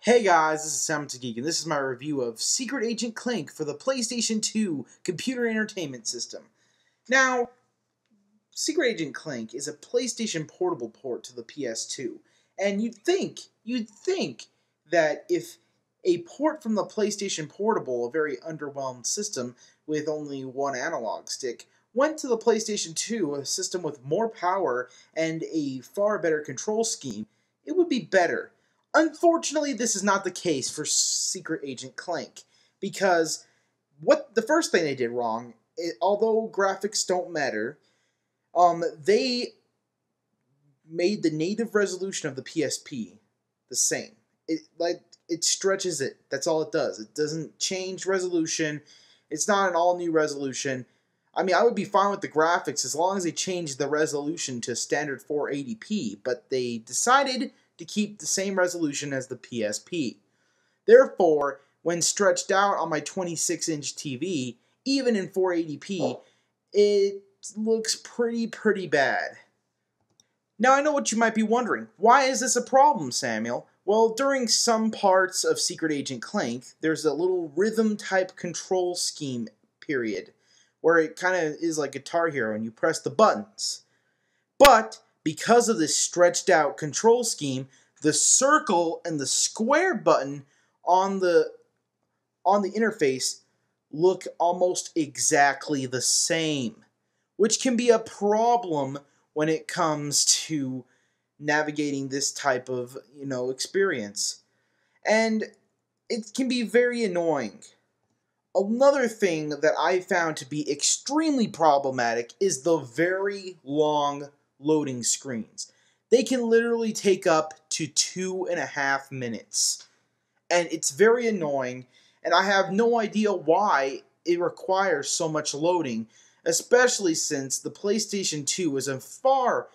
Hey guys, this is Sam Geek, and this is my review of Secret Agent Clank for the PlayStation 2 Computer Entertainment System. Now, Secret Agent Clank is a PlayStation Portable port to the PS2, and you'd think that if a port from the PlayStation Portable, a very underwhelmed system with only one analog stick, went to the PlayStation 2, a system with more power and a far better control scheme, it would be better. Unfortunately, this is not the case for Secret Agent Clank, because what the first thing they did wrong, although graphics don't matter, they made the native resolution of the PSP the same. It stretches it. That's all it does. It doesn't change resolution. It's not an all new resolution. I mean, I would be fine with the graphics as long as they changed the resolution to standard 480p, but they decided to keep the same resolution as the PSP. Therefore, when stretched out on my 26-inch TV, even in 480p, it looks pretty bad. Now, I know what you might be wondering. Why is this a problem, Samuel? Well, during some parts of Secret Agent Clank, there's a little rhythm-type control scheme period, where it kind of is like Guitar Hero and you press the buttons. But because of this stretched out control scheme, the circle and the square button on the interface look almost exactly the same, which can be a problem when it comes to navigating this type of, experience. And it can be very annoying. Another thing that I found to be extremely problematic is the very long loading screens. They can literally take up to 2.5 minutes. And it's very annoying, and I have no idea why it requires so much loading, especially since the PlayStation 2 is a far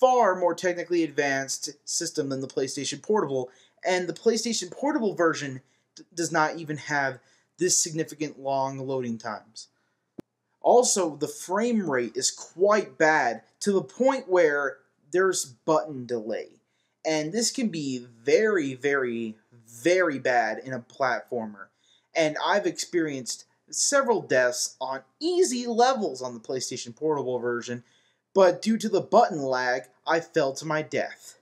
more technically advanced system than the PlayStation Portable, and the PlayStation Portable version does not even have this significant long loading times. Also, the frame rate is quite bad to the point where there's button delay. And this can be very bad in a platformer. And I've experienced several deaths on easy levels on the PlayStation Portable version, but due to the button lag, I fell to my death.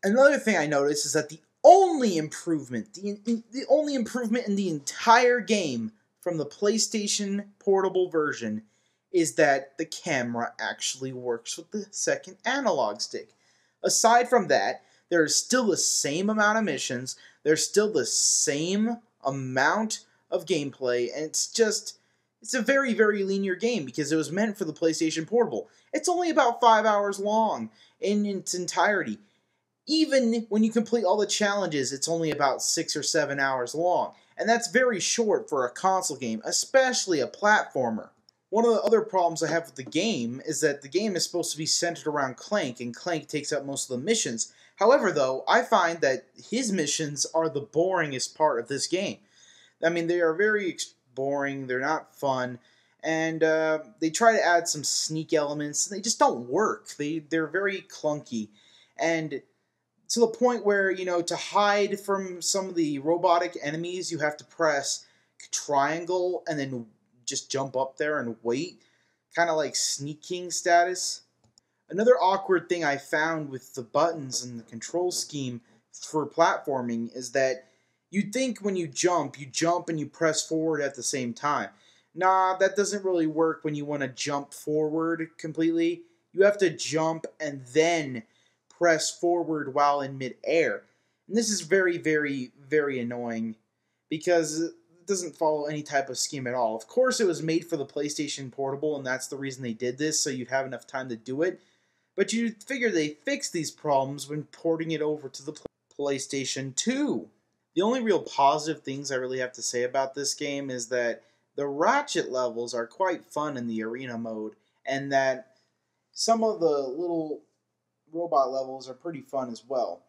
Another thing I noticed is that the only improvement in the entire game from the PlayStation Portable version is that the camera actually works with the second analog stick. Aside from that, there is still the same amount of missions, there's still the same amount of gameplay, and it's a very linear game because it was meant for the PlayStation Portable. It's only about 5 hours long in its entirety. Even when you complete all the challenges, it's only about 6 or 7 hours long. And that's very short for a console game, especially a platformer. One of the other problems I have with the game is that the game is supposed to be centered around Clank, and Clank takes up most of the missions. However, though, I find that his missions are the boringest part of this game. I mean, they are very boring, they're not fun, and they try to add some sneak elements, and they just don't work. They're very clunky. And to the point where, to hide from some of the robotic enemies, you have to press triangle and then just jump up there and wait. Kind of like sneaking status. Another awkward thing I found with the buttons and the control scheme for platforming is that you'd think when you jump and you press forward at the same time. Nah, that doesn't really work when you want to jump forward completely. You have to jump and then press forward while in mid-air. And this is very annoying because it doesn't follow any type of scheme at all. Of course, it was made for the PlayStation Portable, and that's the reason they did this, so you'd have enough time to do it. But you'd figure they fixed these problems when porting it over to the PlayStation 2. The only real positive things I really have to say about this game is that the Ratchet levels are quite fun in the arena mode, and that some of the little robot levels are pretty fun as well.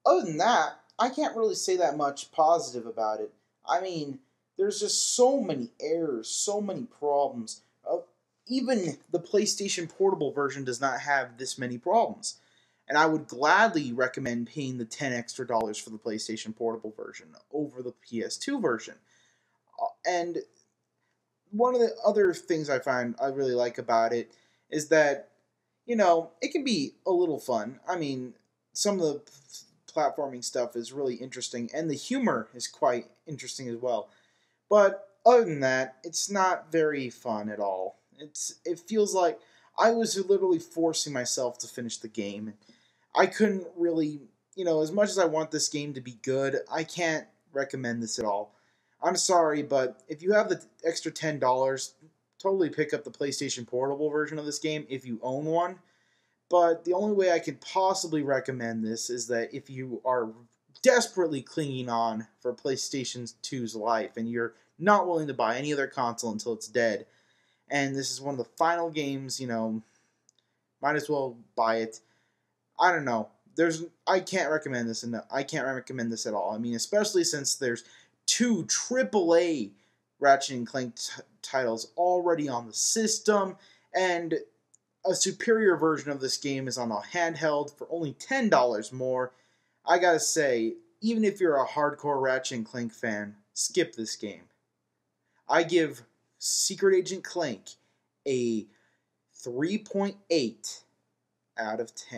Other than that, I can't really say that much positive about it. I mean, there's just so many errors, so many problems. Even the PlayStation Portable version does not have this many problems. And I would gladly recommend paying the $10 extra for the PlayStation Portable version over the PS2 version. And one of the other things I find I really like about it is that, it can be a little fun. I mean, some of the platforming stuff is really interesting, and the humor is quite interesting as well. But other than that, it's not very fun at all. It feels like I was literally forcing myself to finish the game. I couldn't really, as much as I want this game to be good, I can't recommend this at all. I'm sorry, but if you have the extra $10, totally pick up the PlayStation Portable version of this game if you own one. But the only way I can possibly recommend this is that if you are desperately clinging on for PlayStation 2's life and you're not willing to buy any other console until it's dead, and this is one of the final games, might as well buy it. I don't know. I can't recommend this, and I can't recommend this at all. I mean, especially since there's two AAA Ratchet and Clank titles already on the system, and a superior version of this game is on a handheld for only $10 more. I gotta say, even if you're a hardcore Ratchet and Clank fan, skip this game. I give Secret Agent Clank a 3.8 out of 10.